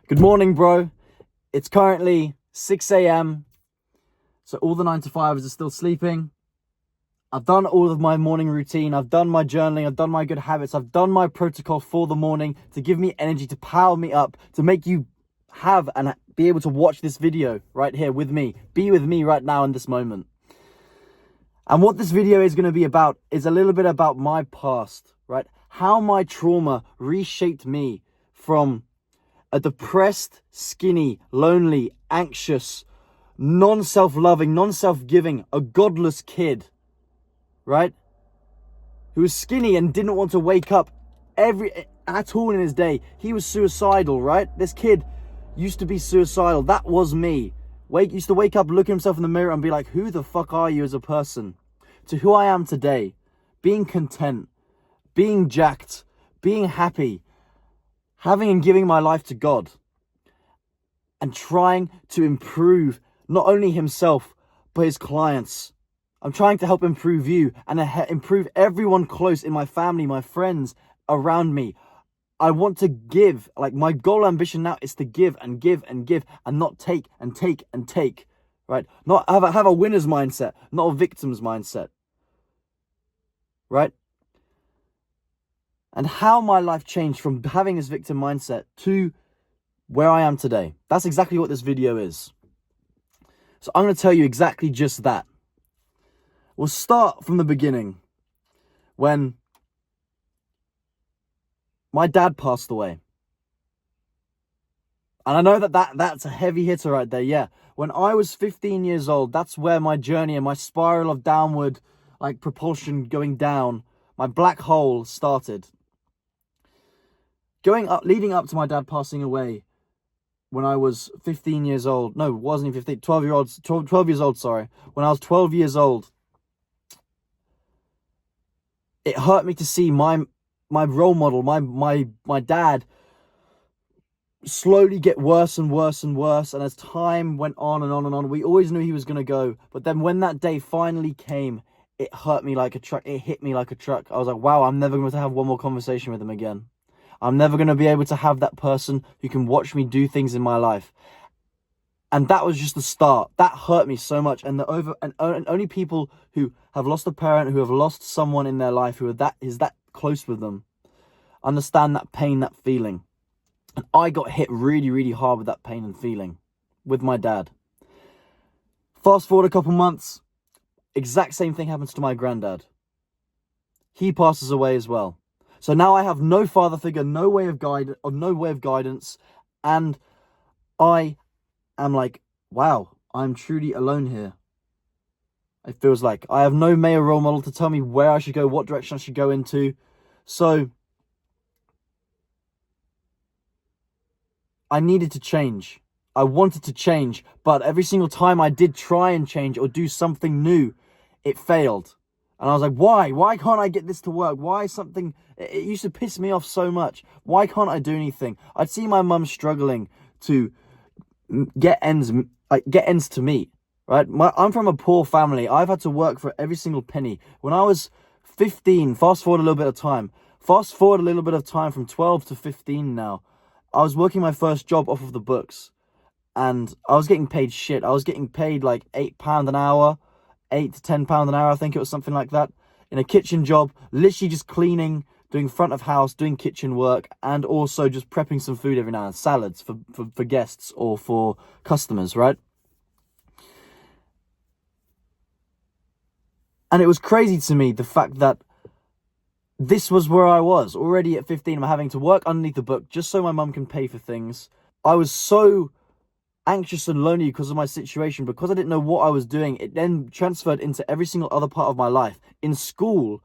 Good morning, bro. It's currently 6 a.m. So all the 9 to 5s are still sleeping. I've done all of my morning routine. I've done my journaling. I've done my good habits. I've done my protocol for the morning to give me energy, to power me up, to make you have and be able to watch this video right here with me. Be with me right now in this moment. And what this video is going to be about is a little bit about my past, right? How my trauma reshaped me from a depressed, skinny, lonely, anxious, non-self-loving, non-self-giving, a godless kid, right? Who was skinny and didn't want to wake up at all in his day. He was suicidal, right? This kid used to be suicidal. That was me. Used to wake up, look at himself in the mirror and be like, who the fuck are you as a person? To who I am today. Being content, being jacked, being happy, having and giving my life to God, and trying to improve not only himself, but his clients. I'm trying to help improve you and improve everyone close in my family, my friends around me. I want to give. Like, my goal ambition now is to give and give and give and not take and take and take, right? Not have a winner's mindset, not a victim's mindset, right? And how my life changed from having this victim mindset to where I am today. That's exactly what this video is. So I'm going to tell you exactly just that. We'll start from the beginning, when my dad passed away. And I know that's a heavy hitter right there. Yeah. When I was 15 years old, that's where my journey and my spiral of downward, like propulsion going down, my black hole started. Leading up to my dad passing away when I was 15 years old. No, it wasn't even 15, 12 years old, sorry. When I was 12 years old, it hurt me to see my role model, my dad, slowly get worse and worse and worse. And as time went on and on and on, we always knew he was going to go. But then when that day finally came, it hurt me like a truck. It hit me like a truck. I was like, wow, I'm never going to have one more conversation with him again. I'm never going to be able to have that person who can watch me do things in my life. And that was just the start. That hurt me so much. And only people who have lost a parent, who have lost someone in their life, who is that close with them, understand that pain, that feeling. And I got hit really, really hard with that pain and feeling with my dad. Fast forward a couple months, exact same thing happens to my granddad. He passes away as well. So now I have no father figure, no way of guidance, and I am like, wow, I'm truly alone here. It feels like I have no male role model to tell me where I should go, what direction I should go into. So I needed to change. I wanted to change, but every single time I did try and change or do something new, it failed. And I was like, why? Why can't I get this to work? Why something... It used to piss me off so much. Why can't I do anything? I'd see my mum struggling to get ends to meet, right? I'm from a poor family. I've had to work for every single penny. When I was 15, fast forward a little bit of time from 12 to 15 now, I was working my first job off of the books. And I was getting paid shit. I was getting paid like £8 an hour. 8 to 10 pound an hour, I think it was something like that, in a kitchen job, literally just cleaning, doing front of house, doing kitchen work, and also just prepping some food every now and then, salads for guests or for customers, right? And it was crazy to me, the fact that this was where I was already at 15. I'm having to work underneath the book just so my mum can pay for things. I was so anxious and lonely because of my situation, because I didn't know what I was doing. It then transferred into every single other part of my life. In school,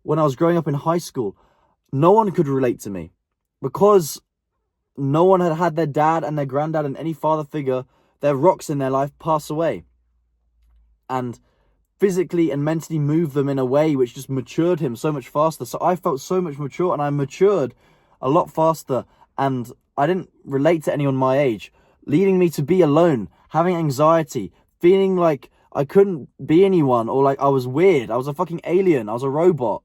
when I was growing up in high school, no one could relate to me because no one had their dad and their granddad and any father figure, their rocks in their life, pass away and physically and mentally move them in a way which just matured him so much faster. So I felt so much mature, and I matured a lot faster, and I didn't relate to anyone my age, leading me to be alone, having anxiety, feeling like I couldn't be anyone, or like I was weird. I was a fucking alien. I was a robot,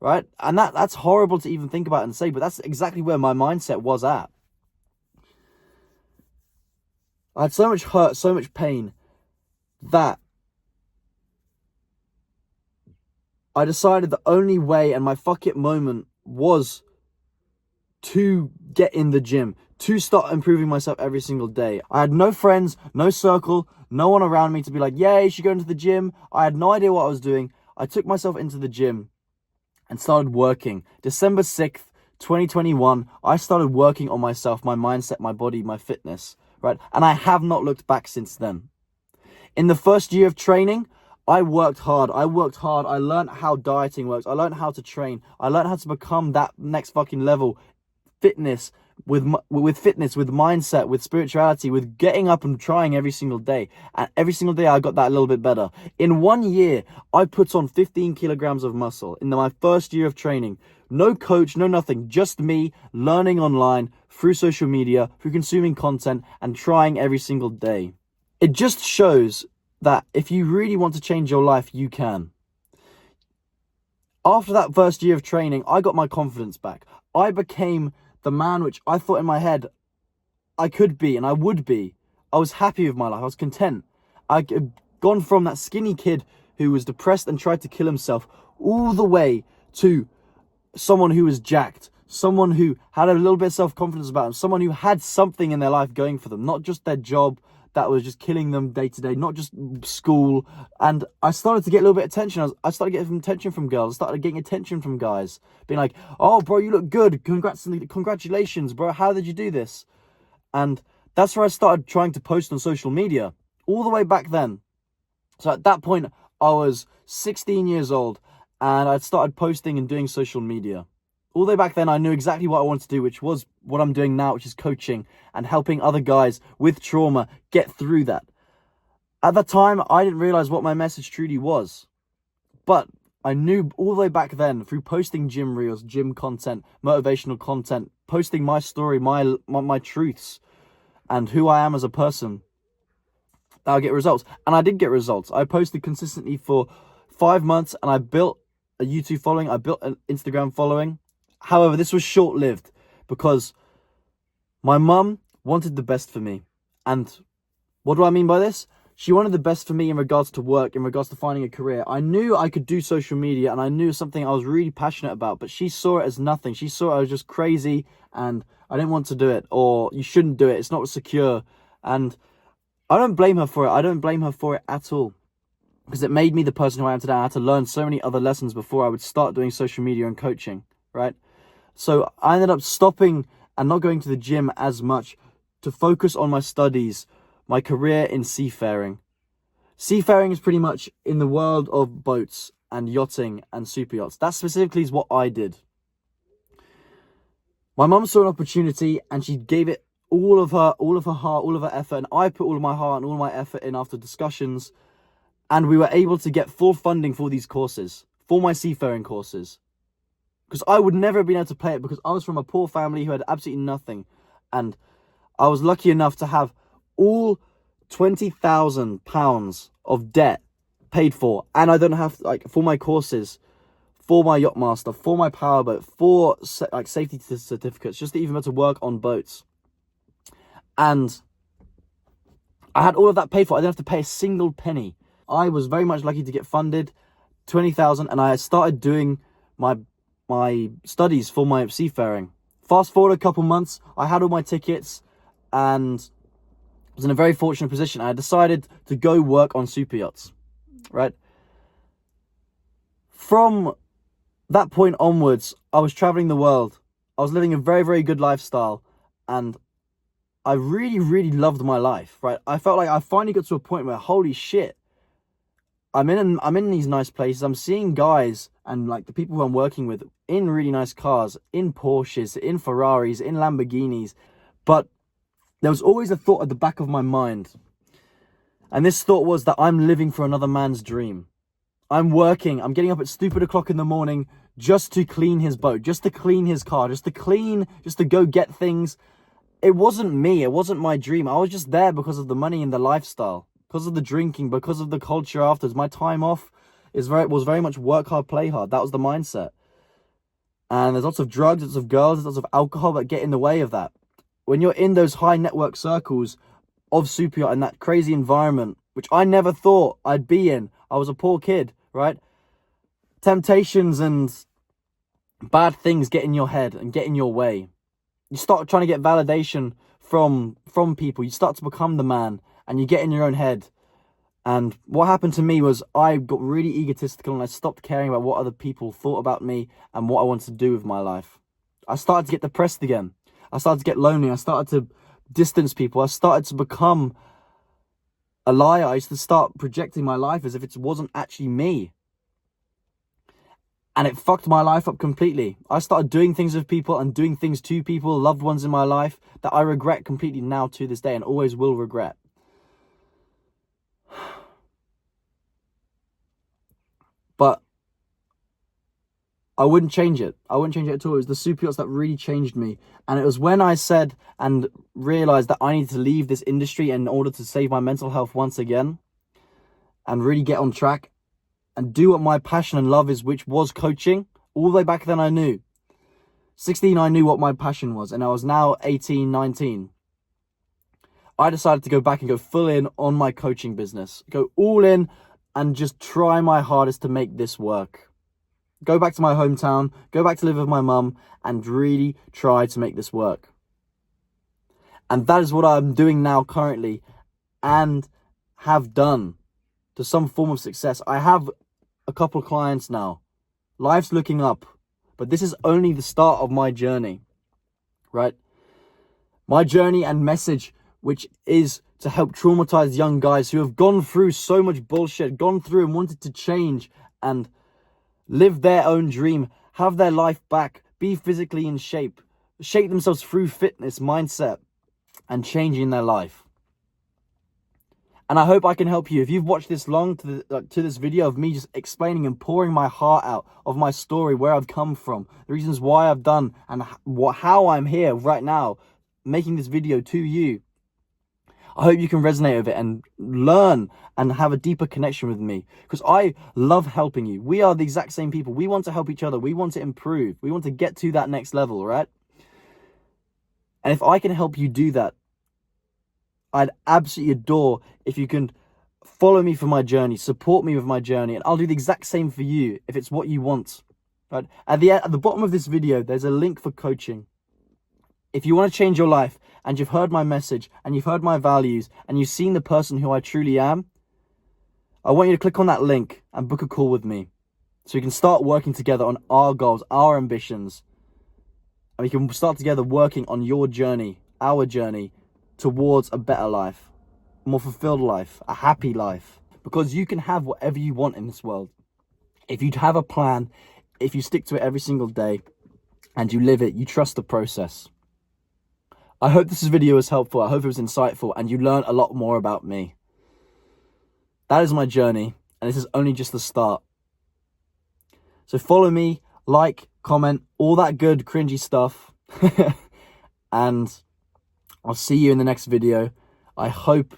right? And that's horrible to even think about and say, but that's exactly where my mindset was at. I had so much hurt, so much pain, that I decided the only way, and my fuck it moment, was to get in the gym, to start improving myself every single day. I had no friends, no circle, no one around me to be like, yeah, you should go into the gym. I had no idea what I was doing. I took myself into the gym and started working. December 6th, 2021, I started working on myself, my mindset, my body, my fitness, right? And I have not looked back since then. In the first year of training, I worked hard. I learned how dieting works. I learned how to train. I learned how to become that next fucking level. Fitness, with fitness, with mindset, with spirituality, with getting up and trying every single day. And every single day I got that a little bit better. In 1 year, I put on 15 kilograms of muscle in my first year of training. No coach, no nothing, just me learning online, through social media, through consuming content, and trying every single day. It just shows that if you really want to change your life, you can. After that first year of training, I got my confidence back. I became the man which I thought in my head I could be and I would be. I was happy with my life. I was content. I'd gone from that skinny kid who was depressed and tried to kill himself all the way to someone who was jacked, someone who had a little bit of self-confidence about them, someone who had something in their life going for them, not just their job that was just killing them day to day, not just school. And I started to get a little bit of attention. I started getting attention from girls. I started getting attention from guys, being like, oh, bro, you look good. Congratulations, bro. How did you do this? And that's where I started trying to post on social media, all the way back then. So at that point, I was 16 years old, and I'd started posting and doing social media. All the way back then, I knew exactly what I wanted to do, which was what I'm doing now, which is coaching and helping other guys with trauma get through that. At that time, I didn't realize what my message truly was. But I knew all the way back then, through posting gym reels, gym content, motivational content, posting my story, my truths, and who I am as a person, that I'll get results. And I did get results. I posted consistently for 5 months, and I built a YouTube following. I built an Instagram following. However, this was short-lived because my mum wanted the best for me. And what do I mean by this? She wanted the best for me in regards to work, in regards to finding a career. I knew I could do social media, and I knew something I was really passionate about, but she saw it as nothing. She saw I was just crazy, and I didn't want to do it, or you shouldn't do it. It's not secure. And I don't blame her for it. I don't blame her for it at all, because it made me the person who I am today. I had to learn so many other lessons before I would start doing social media and coaching, right? So I ended up stopping and not going to the gym as much to focus on my studies, my career in seafaring. Seafaring is pretty much in the world of boats and yachting and super yachts. That specifically is what I did. My mum saw an opportunity and she gave it all of her heart, all of her effort, and I put all of my heart and all of my effort in after discussions, and we were able to get full funding for these courses, for my seafaring courses. Because I would never have been able to pay it, because I was from a poor family who had absolutely nothing. And I was lucky enough to have all £20,000 of debt paid for. And I don't have, for my courses, for my Yachtmaster, for my powerboat, for safety certificates, just to even be able to work on boats. And I had all of that paid for. I didn't have to pay a single penny. I was very much lucky to get funded, 20,000, and I started doing my studies for my seafaring. Fast forward a couple months, I had all my tickets and was in a very fortunate position. I decided to go work on super yachts, right? From that point onwards, I was traveling the world. I was living a very, very good lifestyle, and I really, really loved my life, right? I felt like I finally got to a point where, holy shit, I'm in these nice places. I'm seeing guys and the people who I'm working with in really nice cars, in Porsches, in Ferraris, in Lamborghinis. But there was always a thought at the back of my mind. And this thought was that I'm living for another man's dream. I'm working. I'm getting up at stupid o'clock in the morning just to clean his boat, just to clean his car, just to go get things. It wasn't me. It wasn't my dream. I was just there because of the money and the lifestyle, because of the drinking, because of the culture afterwards. My time off was very much work hard, play hard. That was the mindset. And there's lots of drugs, lots of girls, lots of alcohol that get in the way of that. When you're in those high network circles of super yacht and that crazy environment, which I never thought I'd be in. I was a poor kid, right? Temptations and bad things get in your head and get in your way. You start trying to get validation from people. You start to become the man, and you get in your own head. And what happened to me was I got really egotistical, and I stopped caring about what other people thought about me and what I wanted to do with my life. I started to get depressed again. I started to get lonely. I started to distance people. I started to become a liar. I used to start projecting my life as if it wasn't actually me. And it fucked my life up completely. I started doing things with people and doing things to people, loved ones in my life, that I regret completely now to this day and always will regret. But I wouldn't change it. I wouldn't change it at all. It was the super yachts that really changed me. And it was when I said and realized that I needed to leave this industry in order to save my mental health once again and really get on track and do what my passion and love is, which was coaching. All the way back then I knew. 16, I knew what my passion was, and I was now 18, 19. I decided to go back and go full in on my coaching business. Go all in and just try my hardest to make this work. Go back to my hometown, go back to live with my mum, and really try to make this work. And that is what I'm doing now currently, and have done to some form of success. I have a couple of clients now. Life's looking up, but this is only the start of my journey, right? My journey and message, which is to help traumatize young guys who have gone through so much bullshit, gone through and wanted to change and live their own dream, have their life back, be physically in shape themselves through fitness, mindset, and changing their life. And I hope I can help you. If you've watched this long to this video of me just explaining and pouring my heart out of my story, where I've come from, the reasons why I've done, and how I'm here right now, making this video to you, I hope you can resonate with it and learn and have a deeper connection with me, because I love helping you. We are the exact same people. We want to help each other. We want to improve. We want to get to that next level, right? And if I can help you do that, I'd absolutely adore if you can follow me for my journey, support me with my journey, and I'll do the exact same for you if it's what you want. Right? At the bottom of this video, there's a link for coaching. If you want to change your life and you've heard my message and you've heard my values and you've seen the person who I truly am, I want you to click on that link and book a call with me so we can start working together on our goals, our ambitions, and we can start together working on your journey, our journey, towards a better life, a more fulfilled life, a happy life. Because you can have whatever you want in this world. If you have a plan, if you stick to it every single day, and you live it, you trust the process. I hope this video was helpful. I hope it was insightful, and you learned a lot more about me. That is my journey, and this is only just the start. So follow me, like, comment, all that good cringy stuff. And I'll see you in the next video. I hope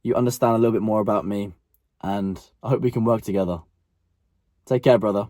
you understand a little bit more about me, and I hope we can work together. Take care, brother.